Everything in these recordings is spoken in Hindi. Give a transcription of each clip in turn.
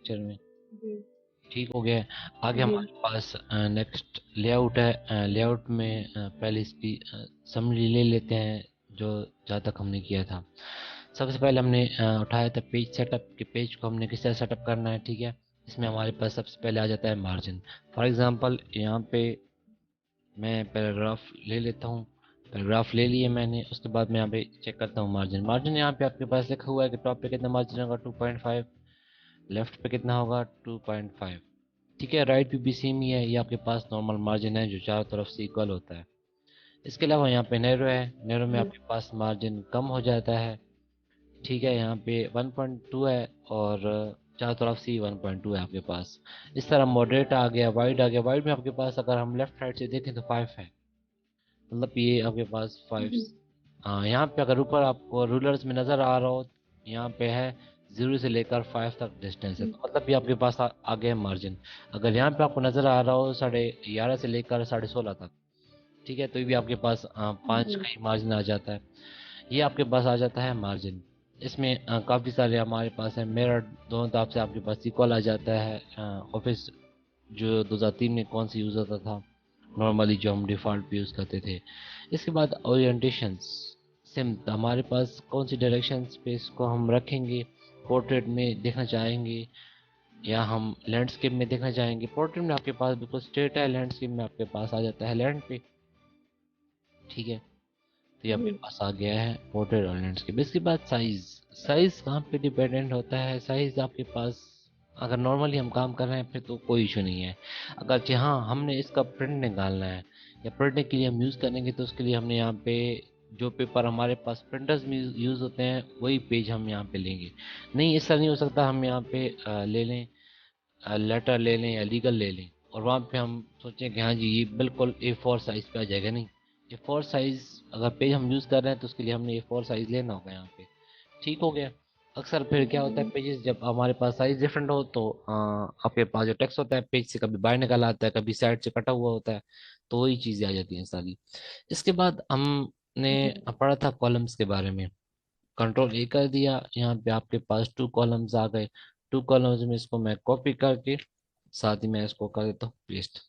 लेक्चर में। जी। ठीक हो गया है। आगे जी। हमारे पास नेक्स्ट लेआउट है। लेआउट में पहले इसकी समरी ले लेते हैं जो जहाँ तक हमने किया था। सबसे पहले हमने उठाया था पेज सेटअप के पेज को हमने किस तरह सेटअप करना है। ठीक है, इसमें हमारे पास सबसे पहले आ जाता है मार्जिन। फॉर एग्जांपल यहाँ पे मैं पैराग्राफ ले लेता हूँ। पैराग्राफ ले लिए मैंने, उसके बाद मैं यहाँ पे चेक करता हूँ मार्जिन। मार्जिन यहाँ पे आपके पास लिखा हुआ है कि टॉप पे कितना मार्जिन होगा 2.5, लेफ्ट पे कितना होगा 2.5। ठीक है, राइट पे भी सेम ही है, ये आपके पास नॉर्मल मार्जिन है जो चारों तरफ से इक्वल होता है। इसके अलावा यहाँ पे नैरो है, नैरो में जी। आपके पास मार्जिन कम हो जाता है। ठीक है, यहाँ पे 1.2 है और चारों तरफ से 1.2 है आपके पास। इस तरह मॉडरेट आ गया, वाइड आ गया। वाइड में आपके पास अगर हम लेफ्ट साइड से देखें तो 5 है, मतलब ये आपके पास 5। जी। हाँ, यहाँ पे अगर ऊपर आपको रूलर्स में नज़र आ रहा हो, यहाँ पे है 0 से लेकर 5 तक डिस्टेंस है, जी। तो मतलब ये आपके पास आगे है मार्जिन। अगर यहाँ पे आपको नज़र आ रहा हो 11.5 से लेकर 16.5 तक, ठीक है, तो ये भी आपके पास 5 जी। का ही मार्जिन आ जाता है। ये आपके पास आ जाता है मार्जिन। इसमें काफ़ी सारे हमारे पास है मिरर, दोनों तरफ से आपके पास इक्वल आ जाता है। ऑफिस जो 2003 में कौन सा यूज़ होता था, नॉर्मली जो हम डिफ़ॉल्ट पे यूज़ करते थे। इसके बाद ओरिएंटेशंस सिम, हमारे पास कौन सी डायरेक्शन पे इसको हम रखेंगे, पोर्ट्रेट में देखना चाहेंगे या हम लैंडस्केप में देखना चाहेंगे। पोर्ट्रेट में आपके पास बिल्कुल स्ट्रेट है, लैंडस्केप में आपके पास आ जाता है लैंड पे। ठीक है, तो ये आपके जी। पास आ गया है पोर्ट्रेट और लैंडस्केप। इसके बाद साइज, साइज कहाँ पे डिपेंडेंट होता है। साइज आपके पास अगर नॉर्मली हम काम कर रहे हैं फिर तो कोई इशू नहीं है। अगर जी हाँ हमने इसका प्रिंट निकालना है या प्रिंटिंग के लिए हम यूज़ करेंगे, तो उसके लिए हमने यहाँ पे जो पेपर हमारे पास प्रिंटर्स में यूज़ होते हैं वही पेज हम यहाँ पे लेंगे। नहीं, ऐसा नहीं हो सकता हम यहाँ पे ले लें, लेटर ले लें या लीगल ले लें और वहाँ पे हम सोचें कि हाँ जी ये बिल्कुल A4 साइज पे आ जाएगा। नहीं, A4 साइज अगर पेज हम यूज़ कर रहे हैं तो उसके लिए हमने A4 साइज लेना होगा यहाँ पे। ठीक हो गया। अक्सर फिर क्या होता है, जी। पेजेस जब हमारे पास साइज डिफरेंट हो तो आपके पास जो टेक्स्ट होता है पेज से कभी बाहर निकल आता है, कभी साइड से कटा हुआ होता है, तो वही चीज़ें आ जाती हैं सारी। इसके बाद हमने जी। पढ़ा था कॉलम्स के बारे में। कंट्रोल A कर दिया, यहाँ पे आपके पास 2 कॉलम्स आ गए। 2 कॉलम्स में इसको मैं कॉपी करके साथ ही मैं इसको कर देता हूँ पेस्ट।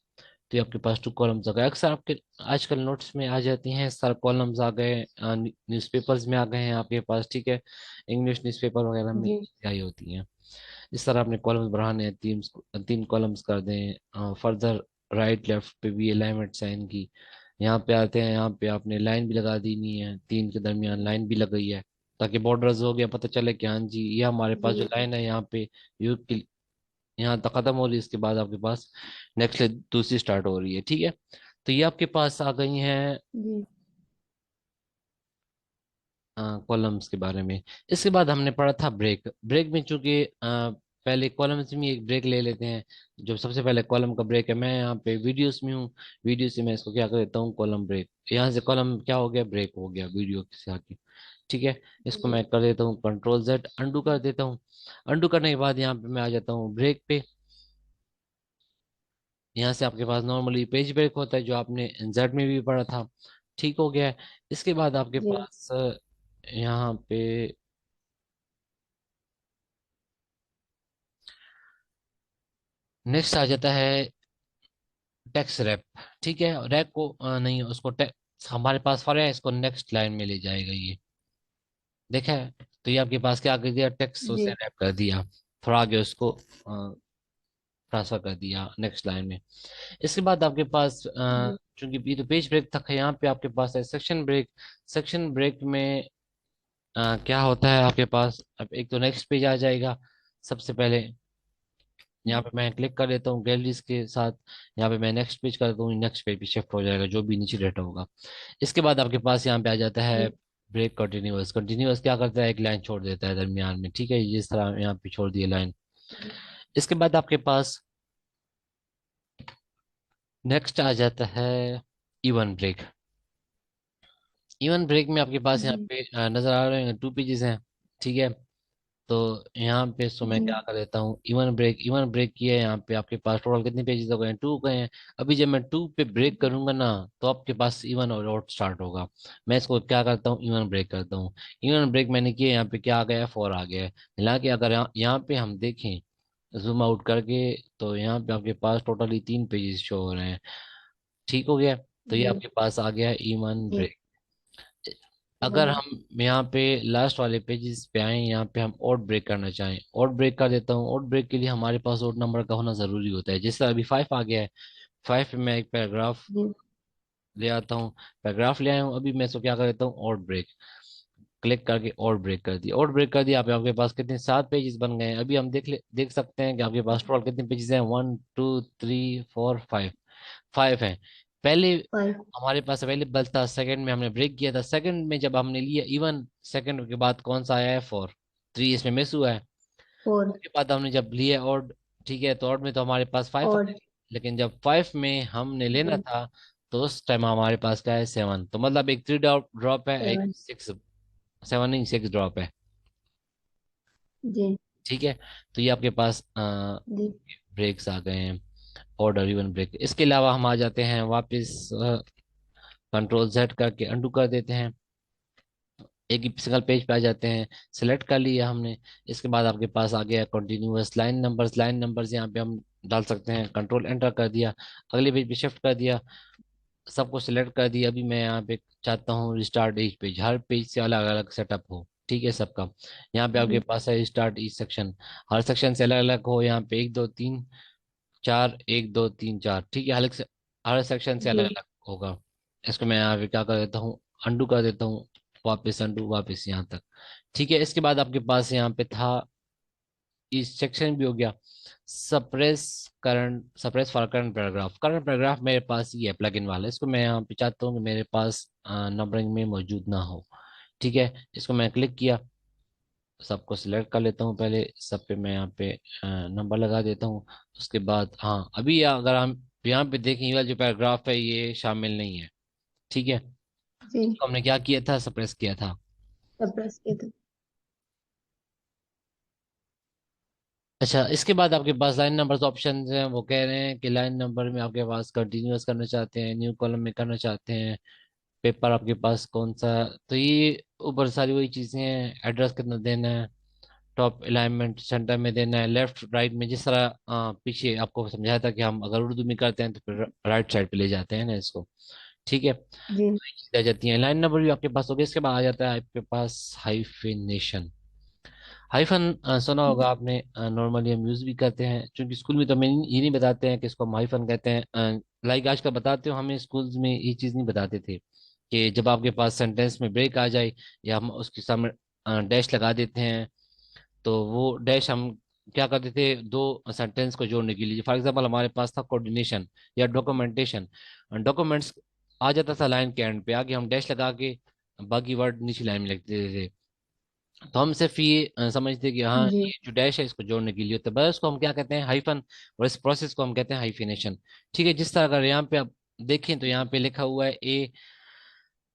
तो ये आपके पास 2 कॉलम्स आ गए। अक्सर आपके आजकल नोट्स में आ जाती हैं सर, कॉलम्स आ गए, न्यूज़पेपर्स में आ गए हैं आपके पास। ठीक है, इंग्लिश न्यूज़पेपर वगैरह में जी। आई होती हैं। इस तरह आपने कॉलम्स बढ़ाने हैं, 3 कॉलम्स कर दें। फर्दर राइट लेफ्ट पे भी अलाइनमेंट साइन की। यहाँ पे आते हैं, यहाँ पे आपने लाइन भी लगा देनी है, 3 के दरमियान लाइन भी लग गई है ताकि बॉर्डर्स हो गया, पता चले कि हाँ जी ये हमारे पास जो जी। लाइन है यहाँ पे यू की यहाँ तक खत्म हो रही है, इसके बाद आपके पास नेक्स्ट दूसरी स्टार्ट हो रही है। ठीक है, तो ये आपके पास आ गई हैं जी। कॉलम्स के बारे में। इसके बाद हमने पढ़ा था ब्रेक। ब्रेक में चूंकि पहले कॉलम्स में एक ब्रेक ले लेते हैं। जो सबसे पहले कॉलम का ब्रेक है, मैं यहाँ पे वीडियोस में हूँ, वीडियो से मैं इसको क्या कर देता हूँ कॉलम ब्रेक। यहाँ से कॉलम क्या हो गया, ब्रेक हो गया वीडियो से आके। ठीक है, इसको जी। मैं कर देता हूँ Ctrl Z, अंडू कर देता हूँ। अंडू करने के बाद यहाँ पे मैं आ जाता हूँ ब्रेक पे। यहाँ से आपके पास नॉर्मली पेज ब्रेक होता है जो आपने जेड में भी पढ़ा था। ठीक हो गया है। इसके बाद आपके जी। पास यहाँ पे नेक्स्ट आ जाता है टेक्स्ट रैप। ठीक है, रैप को नहीं, उसको हमारे पास फॉर है, इसको नेक्स्ट लाइन में ले जाएगा ये। देखा है, तो ये आपके पास क्या कर दिया, टेक्स्ट उसे जी। रैप कर दिया, थोड़ा आगे उसको ट्रांसफर कर दिया नेक्स्ट लाइन में। इसके बाद आपके पास जी। चूंकि ये तो पेज ब्रेक तक है, यहाँ पे आपके पास है सेक्शन ब्रेक। सेक्शन ब्रेक में क्या होता है आपके पास, अब एक तो नेक्स्ट पेज आ जाएगा सबसे पहले। यहाँ पे मैं क्लिक कर देता हूँ गैलरीज के साथ, यहाँ पे मैं नेक्स्ट पेज कर देता हूँ, नेक्स्ट पेज पे शिफ्ट हो जाएगा जो भी नीचे डेटा होगा। इसके बाद आपके पास यहाँ पे आ जाता है जी। Break continuous. कंटिन्यूअस क्या करता है, एक लाइन छोड़ देता है दरमियान में। ठीक है, जिस तरह यहाँ पे छोड़ दिए लाइन। इसके बाद आपके पास नेक्स्ट आ जाता है इवन ब्रेक। इवन ब्रेक में आपके पास यहाँ जी। पे नजर आ रहे हैं 2 पेजेस हैं। ठीक है, तो यहाँ पे सो मैं क्या जी। कर देता हूँ इवन ब्रेक। इवन ब्रेक किया है, यहाँ पे आपके पास टोटल कितने पेजेस हो गए हैं, 2 गए हैं। अभी जब मैं 2 पे ब्रेक करूंगा ना, तो आपके पास इवन और आउट स्टार्ट होगा। मैं इसको क्या करता हूँ, इवन ब्रेक करता हूँ। इवन ब्रेक मैंने किया, यहाँ पे क्या आ गया है, 4 आ गया है। हालांकि अगर यहाँ पे हम देखें जूम आउट करके, तो यहाँ पे आपके पास टोटली 3 पेजेस शो हो रहे हैं। ठीक हो गया। तो ये जी। आपके पास आ गया ईमान जी। ब्रेक। जी। अगर हम यहाँ पे लास्ट वाले पेजेस पे आए, यहाँ पे हम ऑड ब्रेक करना चाहें, ऑड ब्रेक कर देता हूँ। ऑड ब्रेक के लिए हमारे पास ऑड नंबर का होना जरूरी होता है। जैसे अभी 5 आ गया है, 5 पे मैं एक पैराग्राफ जी। ले आता हूँ। पैराग्राफ ले आया हूँ, अभी मैं इसको क्या कर देता हूँ, ऑड ब्रेक क्लिक करके और ब्रेक कर दिया। और ब्रेक कर दिया, आपके पास कितने 7 पेजेस बन गए हैं। अभी हम देख सकते हैं कि आपके पास टोटल कितने पेजेस हैं, 1 2 3 4 5। 5 हैं। पहले फाइव। हमारे पास अवेलेबल था, सेकंड में हमने ब्रेक किया था। सेकंड में जब हमने लिया इवन, सेकंड के बाद कौन सा आया है, 4। 3 इसमें मिस हुआ है। फोर। उसके बाद हमने जब लिया और, ठीक है, तो और में तो हमारे पास 5 आ और। गए। लेकिन जब 5 में हमने लेना जी। था, तो उस टाइम हमारे पास क्या है, 7। तो मतलब एक 3 ड्रॉप है, एक सेवन। 6, 7 नहीं 6 ड्रॉप है। जी। ठीक है। तो ये आपके पास जी। ब्रेक्स आ गए हैं, ऑर्डर इवन ब्रेक। इसके अलावा हम आ जाते हैं वापस, कंट्रोल जेड करके अंडू कर देते हैं, एक ही सिंगल पेज पे आ जाते हैं। सेलेक्ट कर लिया हमने। इसके बाद आपके पास आ गया continuous line numbers. Line numbers यहाँ पे हम डाल सकते हैं, कंट्रोल एंटर कर दिया, अगले पेज पे शिफ्ट कर दिया, सबको सिलेक्ट कर दिया। अभी मैं यहाँ पे चाहता हूँ रिस्टार्ट ईच पेज, हर पेज से अलग अलग सेटअप हो, ठीक है, सबका। यहाँ पे आपके जी। पास है स्टार्ट ईच सेक्शन, हर सेक्शन से अलग अलग हो। यहाँ पे 1 2 3 4, 1 2 3 4, ठीक है, हर सेक्शन से अलग जी। अलग होगा। इसको मैं यहाँ पे क्या कर देता हूँ, अंडू कर देता हूँ, वापस अंडू, वापस यहाँ तक। ठीक है। इसके बाद आपके पास यहाँ पे था, इस सेक्शन भी हो गया, suppress for current paragraph. Current paragraph मेरे पास ये है प्लगइन वाला, इसको मैं यहाँ पे चाहता हूँ कि मेरे पास नंबरिंग में मौजूद ना हो। ठीक है। इसको मैं क्लिक किया, सबको सिलेक्ट कर लेता हूँ पहले, सब पे मैं यहाँ पे नंबर लगा देता हूँ। उसके बाद हाँ, अभी अगर हम यहाँ पे देखें, ये वाला जो पैराग्राफ है ये शामिल नहीं है। ठीक है। जी। इसको हमने क्या किया था, सप्रेस किया था। सप्रेस किया था। अच्छा, इसके बाद आपके पास लाइन नंबर्स ऑप्शन हैं। वो कह रहे हैं कि लाइन नंबर में आपके पास कंटिन्यूअस करना चाहते हैं, न्यू कॉलम में करना चाहते हैं, पेपर आपके पास कौन सा। तो ये ऊपर सारी वही चीज़ें हैं, एड्रेस कितना देना है, टॉप अलाइनमेंट सेंटर में देना है, लेफ्ट राइट में, जिस तरह पीछे आपको समझाया था कि हम अगर उर्दू में करते हैं तो फिर राइट साइड पे ले जाते हैं ना इसको। ठीक है। जी। तो ये चीज़ें आ जाती हैं, लाइन नंबर भी आपके पास हो गया। इसके बाद आ जाता है आपके पास हाइफिनेशन। हाइफन सुना होगा आपने, नॉर्मली हम यूज भी करते हैं, क्योंकि स्कूल में तो हमें ये नहीं बताते हैं कि इसको हम हाइफन कहते हैं। लाइक आजकल बताते हो, हमें स्कूल्स में ये चीज़ नहीं बताते थे कि जब आपके पास सेंटेंस में ब्रेक आ जाए या हम उसके सामने डैश लगा देते हैं, तो वो डैश हम क्या करते थे, दो सेंटेंस को जोड़ने के लिए। फॉर एग्जाम्पल हमारे पास था कोऑर्डिनेशन या डॉक्यूमेंटेशन, डॉक्यूमेंट्स आ जाता था लाइन के एंड पे, आगे हम डैश लगा के बाकी वर्ड नीचे लाइन में लिखते थे। तो हम सिर्फ ये समझते कि हाँ जी। ये जो डैश है इसको जोड़ने के लिए होता है, बस उसको हम क्या कहते हैं, हाइफन। और इस प्रोसेस को हम कहते हैं हाइफिनेशन। ठीक है। जिस तरह अगर यहाँ पे आप देखें, तो यहाँ पे लिखा हुआ है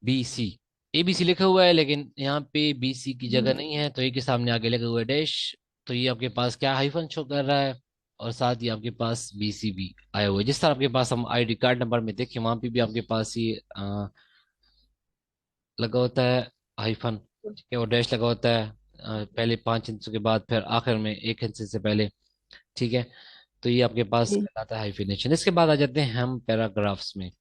ABC, ABC लिखा हुआ है, लेकिन यहाँ पे BC की जगह जी। नहीं है, तो ए के सामने आगे लगा हुआ है डैश। तो ये आपके पास क्या हाइफन शो कर रहा है, और साथ ही आपके पास BC भी आया हुआ है। जिस तरह आपके पास हम ID कार्ड नंबर में देखें, वहां पे भी आपके पास ये लगा होता है हाइफन। ठीक है। और डैश लगा होता है पहले 5 इंच के बाद, फिर आखिर में 1 इंच से पहले। ठीक है। तो ये आपके पास जी। कहलाता है हाइफिनेशन। इसके बाद आ जाते हैं हम पैराग्राफ्स में।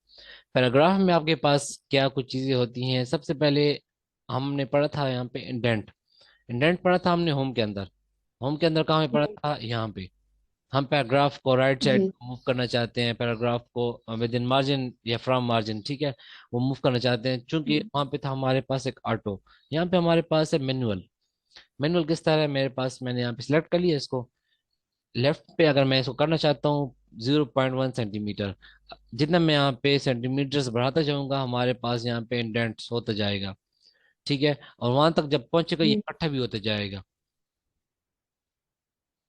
पैराग्राफ में आपके पास क्या कुछ चीजें होती हैं, सबसे पहले हमने पढ़ा था यहाँ पे इंडेंट। इंडेंट पढ़ा था हमने होम के अंदर। होम के अंदर कहाँ पे पढ़ा था, यहाँ पे। हम पैराग्राफ को राइट साइड जी। मूव करना चाहते हैं, पैराग्राफ को विद इन मार्जिन या फ्रॉम मार्जिन, ठीक है, वो मूव करना चाहते हैं। चूंकि वहां पे था हमारे पास एक ऑटो, यहाँ पे हमारे पास है मैनुअल। मैनुअल किस तरह है मेरे पास, मैंने यहाँ पे सिलेक्ट कर लिया इसको। लेफ्ट पे अगर मैं इसको करना चाहता हूँ 0.1 सेंटीमीटर, जितना मैं यहाँ पे सेंटीमीटर्स बढ़ाता जाऊंगा, हमारे पास यहाँ पे इंडेंट्स होता जाएगा। ठीक है। और वहां तक जब पहुंचेगा, ये जी। इकट्ठा भी होता जाएगा।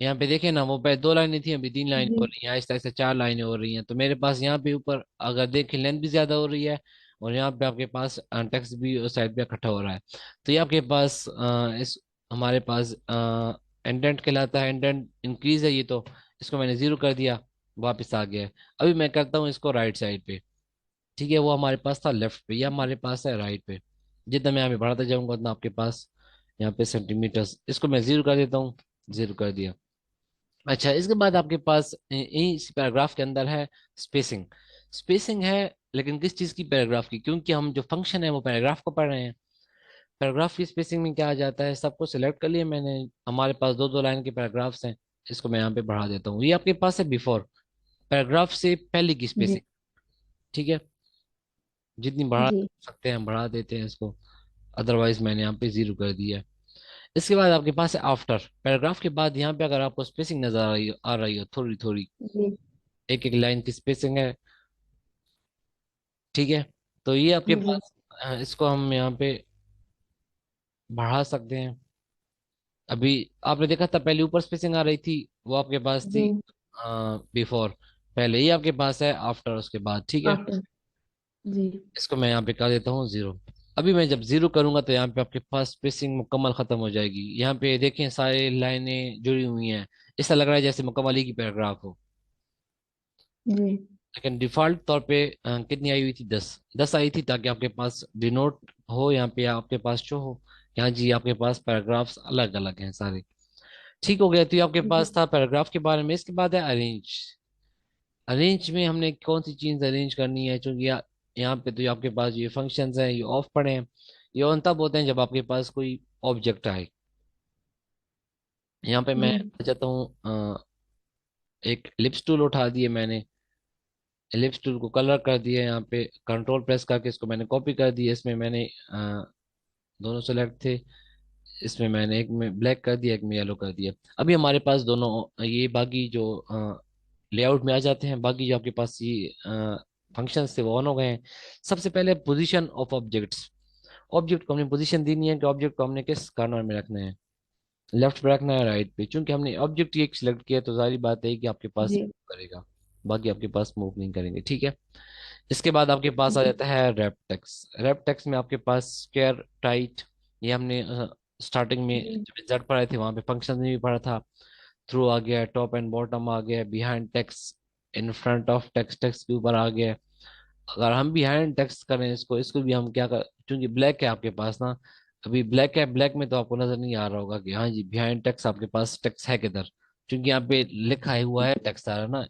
यहाँ पे देखे ना, वो पहले 2 लाइनें थी, अभी 3 लाइनें हो जी। रही हैं, आहिस्ता आहिस्ता 4 लाइनें हो रही हैं। तो मेरे पास यहाँ पे ऊपर अगर देखें, लेंथ भी ज्यादा हो रही है, और यहाँ पे आपके पास टेक्स्ट भी उस साइड पे इकट्ठा हो रहा है। तो ये आपके पास इस हमारे पास इंडेंट कहलाता है। इंडेंट इंक्रीज है ये, तो इसको मैंने 0 कर दिया, वापस आ गया है। अभी मैं करता हूँ इसको राइट साइड पे। ठीक है। वो हमारे पास था लेफ्ट पे, या हमारे पास है राइट पे। जितना मैं यहाँ पे बढ़ाता जाऊंगा उतना आपके पास यहाँ पे सेंटीमीटर्स, इसको मैं 0 कर देता हूँ, 0 कर दिया। अच्छा, इसके बाद आपके पास इस पैराग्राफ के अंदर है स्पेसिंग। स्पेसिंग है, लेकिन किस चीज़ की? पैराग्राफ की, क्योंकि हम जो फंक्शन है वो पैराग्राफ को पढ़ रहे हैं। पैराग्राफ की स्पेसिंग में क्या आ जाता है, सबको सिलेक्ट कर लिया मैंने। हमारे पास दो दो लाइन के पैराग्राफ्स हैं। इसको मैं यहाँ पे बढ़ा देता हूँ। ये आपके पास है बिफोर, पैराग्राफ से पहले की जी स्पेसिंग। ठीक है, जितनी बढ़ा जी सकते हैं बढ़ा देते हैं इसको। अदरवाइज मैंने यहाँ पे जीरो कर दिया है। इसके बाद आपके पास है आफ्टर। पैराग्राफ के बाद यहाँ पे अगर आपको स्पेसिंग नजर आ रही हो थोड़ी थोड़ी, जी एक एक लाइन की स्पेसिंग है। ठीक है, तो ये आपके जी पास इसको हम यहाँ पे बढ़ा सकते हैं। अभी आपने देखा था पहले ऊपर स्पेसिंग आ रही थी, वो आपके पास थी जी बिफोर। पहले ये आपके पास है आफ्टर उसके बाद। ठीक है, आफ्टर जी इसको मैं यहाँ पे कर देता हूँ जीरो। अभी मैं जब जीरो करूंगा तो यहाँ पे आपके पास स्पेसिंग मुकम्मल खत्म हो जाएगी। यहाँ पे देखें सारी लाइनें जुड़ी हुई हैं। ऐसा लग रहा है जैसे मुकम्मल ही की पैराग्राफ हो। जी लेकिन डिफॉल्ट तौर पे कितनी आई हुई थी? 10 आई थी, ताकि आपके पास डिनोट हो यहाँ पे, आपके पास शो हो यहाँ जी आपके पास पैराग्राफ्स अलग अलग हैं सारे। ठीक हो गया, तो ये आपके जी पास था पैराग्राफ के बारे में। इसके बाद है अरेंज। अरेंज में हमने कौन सी चीज अरेंज करनी है? चूंकि यहाँ पे तो ये आपके पास ये फंक्शंस हैं, ये ऑफ पड़े हैं। ये ऑन तब होते हैं जब आपके पास कोई ऑब्जेक्ट आए। यहाँ पे मैं जी चाहता हूँ एक लिप्स टूल उठा दिए मैंने। लिप्स टूल को कलर कर दिया, यहाँ पे कंट्रोल प्रेस करके इसको मैंने कॉपी कर दिया। इसमें मैंने दोनों सेलेक्ट थे, इसमें मैंने एक में ब्लैक कर दिया, एक में येलो कर दिया। अभी हमारे पास दोनों ये बाकी जो लेआउट में आ जाते हैं। बाकी जो आपके पास ये फंक्शंस थे वो ऑन हो गए हैं। सबसे पहले पोजीशन ऑफ ऑब्जेक्ट्स। ऑब्जेक्ट को हमने पोजीशन देनी है कि ऑब्जेक्ट को हमने किस कॉर्नर में रखना है, लेफ्ट पे रखना है राइट पे। चूंकि हमने ऑब्जेक्ट ही एक सिलेक्ट किया तो सारी बात है कि आपके पास जी move करेगा, बाकी आपके पास मूव नहीं करेंगे। ठीक है, इसके बाद आपके पास आ जी जाता है रैप टेक्स्ट। रैप टेक्स्ट में आपके पास स्क्वायर टाइट, ये हमने स्टार्टिंग में जी जब रिजल्ट पढ़े थे वहां पे फंक्शन में भी पढ़ा था। थ्रू आ गया, टॉप एंड बॉटम आ गया, behind text, in front of text, text के ऊपर आ गया। अगर हम बिहाइंड टेक्स्ट करें इसको, इसको भी हम क्या कर, क्योंकि ब्लैक है आपके पास ना, अभी ब्लैक है, ब्लैक में तो आपको नजर नहीं आ रहा होगा कि हाँ जी बिहाइंड टेक्स्ट आपके पास टेक्स्ट है किधर। क्योंकि यहाँ पे लिखा ही हुआ है टेक्स्ट आ रहा है ना,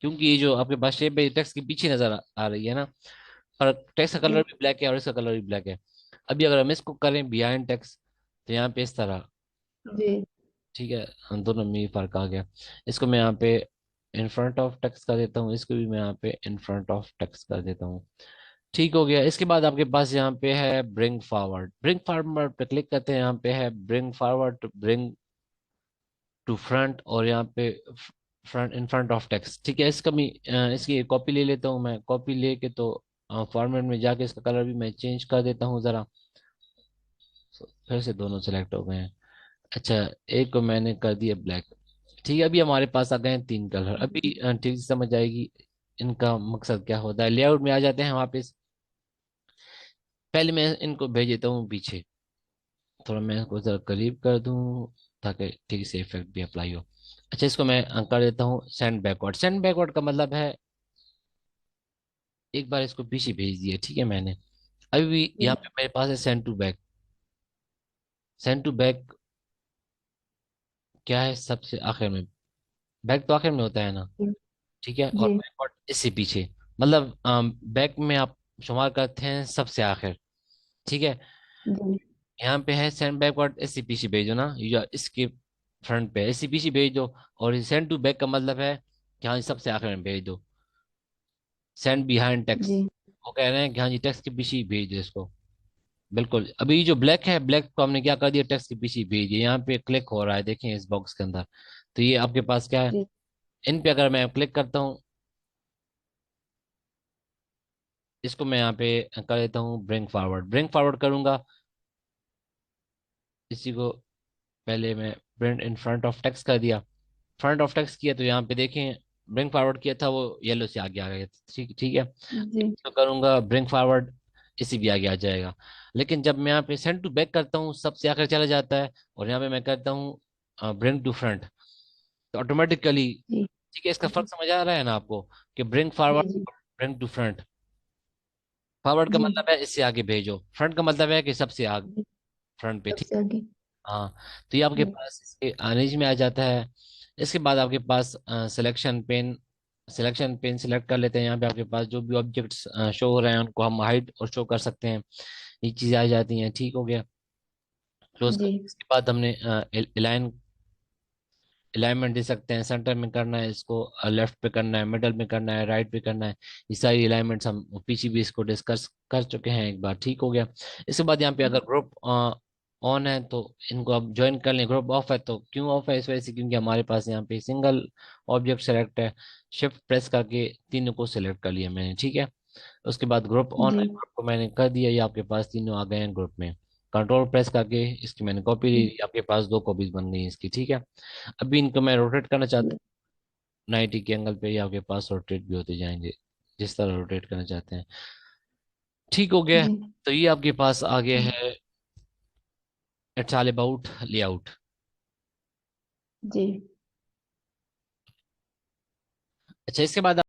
क्योंकि ये जो आपके पास शेप है टेक्स्ट के पीछे नजर आ रही है ना। और टेक्स्ट का कलर जी भी ब्लैक है और इसका कलर भी ब्लैक है। अभी अगर हम इसको करें बिहाइंड टेक्स्ट, तो यहाँ पे इस तरह। जी ठीक है, हम दोनों में ही फर्क आ गया। इसको मैं यहाँ पे इन फ्रंट ऑफ टेक्स्ट कर देता हूँ, इसको भी मैं यहाँ पे इन फ्रंट ऑफ टेक्स्ट कर देता हूँ। ठीक हो गया। इसके बाद आपके पास यहाँ पे है ब्रिंग फॉरवर्ड। ब्रिंग फॉरवर्ड पे क्लिक करते हैं, यहाँ पे है bring forward to bring to front, और यहाँ पे front in front of text. ठीक है, इसका भी इसकी कॉपी ले लेता हूँ मैं। कॉपी लेके तो फॉर्मेट में जाके इसका कलर भी मैं चेंज कर देता हूँ जरा। फिर से दोनों सेलेक्ट हो गए हैं। अच्छा, एक को मैंने कर दिया ब्लैक। ठीक है, अभी हमारे पास आ गए हैं तीन कलर। अभी ठीक से समझ आएगी इनका मकसद क्या होता है। लेआउट में आ जाते हैं वापस। पहले मैं इनको भेज देता हूँ पीछे, थोड़ा मैं इसको जरा करीब कर दूँ ताकि ठीक से इफेक्ट भी अप्लाई हो। अच्छा, इसको मैं कर देता हूँ सेंड बैकवर्ड। सेंड बैकवर्ड का मतलब है एक बार इसको पीछे भेज दिया। ठीक है, मैंने अभी भी यहाँ जी पे मेरे पास है send to back. Send to back क्या है? सबसे आखिर में। बैक तो आखिर में होता है ना। ठीक है, और जी बैकवर्ड इससे पीछे। मतलब बैक में आप शुमार करते हैं सबसे आखिर। ठीक है, जी यहाँ पे है सेंड बैकवर्ड, इससे पीछे भेजो ना, या इसके फ्रंट पे इससे पीछे भेज दो। और सेंड टू बैक का मतलब है कि हाँ सबसे आखिर में भेज दो। सेंड बिहाइंड टेक्स्ट, जी वो कह रहे हैं कि हाँ जी टेक्स्ट के पीछे ही भेज दो इसको। बिल्कुल, अभी जो ब्लैक है, ब्लैक को हमने क्या कर दिया, टेक्स्ट के पीछे ही भेज दिया। यहाँ पे क्लिक हो रहा है, देखें इस बॉक्स के अंदर। तो ये आपके पास क्या है, जी इन पे अगर मैं क्लिक करता हूँ, इसको मैं यहाँ पे कर देता हूँ ब्रिंग फॉरवर्ड। ब्रिंग फॉरवर्ड करूंगा इसी को। पहले मैं bring in front of text कर दिया। फ्रंट ऑफ टेक्स्ट किया तो यहाँ पे देखें ब्रिंग फॉरवर्ड किया था वो येलो से आगे आ गया। ठीक ठीक है, जी तो करूंगा ब्रिंग फॉरवर्ड, इसी भी आगे आ जाएगा। लेकिन जब मैं यहाँ पे सेंड टू बैक करता हूँ सबसे आखिर चला जाता है, और यहाँ पे मैं करता हूँ ब्रिंग टू फ्रंट, तो ऑटोमेटिकली। जी ठीक है, इसका फर्क समझ आ रहा है ना आपको कि ब्रिंग जी फॉरवर्ड, जी ब्रिंग टू फ्रंट। फॉरवर्ड का जी मतलब है इससे आगे भेजो, फ्रंट का मतलब है कि सबसे आगे, जी फ्रंट पे। ठीक, सबसे आगे हाँ। तो ये आपके जी पास इसके अरेंज में आ जाता है। इसके बाद आपके पास सिलेक्शन पेन सिलेक्ट कर लेते हैं। यहाँ पे आपके पास जो भी ऑब्जेक्ट्स शो हो रहे हैं उनको हम हाइड और शो कर सकते हैं। ये चीज़ें आ जाती हैं, ठीक हो गया। क्लोज कर, जी इसके बाद हमने अलाइनमेंट दे सकते हैं, सेंटर में करना है इसको, लेफ्ट पे करना है, मिडल में करना है, राइट पे करना है। ये सारी अलाइनमेंट्स हम पीछे भी इसको डिस्कस कर चुके हैं एक बार, ठीक हो गया। इसके बाद यहाँ पे अगर ग्रुप ऑन है तो इनको आप ज्वाइन कर लें, ग्रुप ऑफ है तो क्यों ऑफ है, इस वजह से क्योंकि हमारे पास यहाँ पे सिंगल ऑब्जेक्ट सेलेक्ट है। शिफ्ट प्रेस करके तीनों को सिलेक्ट कर लिया मैंने, ठीक है। उसके बाद ग्रुप ऑन जी है, ग्रुप को मैंने कर दिया, ये आपके पास तीनों आ गए हैं ग्रुप में। कंट्रोल प्रेस करके इसकी मैंने कॉपी ली, आपके पास दो कॉपीज बन गई इसकी, ठीक है। अभी इनको मैं रोटेट करना चाहता जी हूँ 90 के एंगल पे, ही आपके पास रोटेट भी होते जाएंगे जिस तरह रोटेट करना चाहते हैं, ठीक हो गया। जी तो ये आपके पास आ गया है, इट्स ऑल अबाउट लेआउट। जी अच्छा, इसके बाद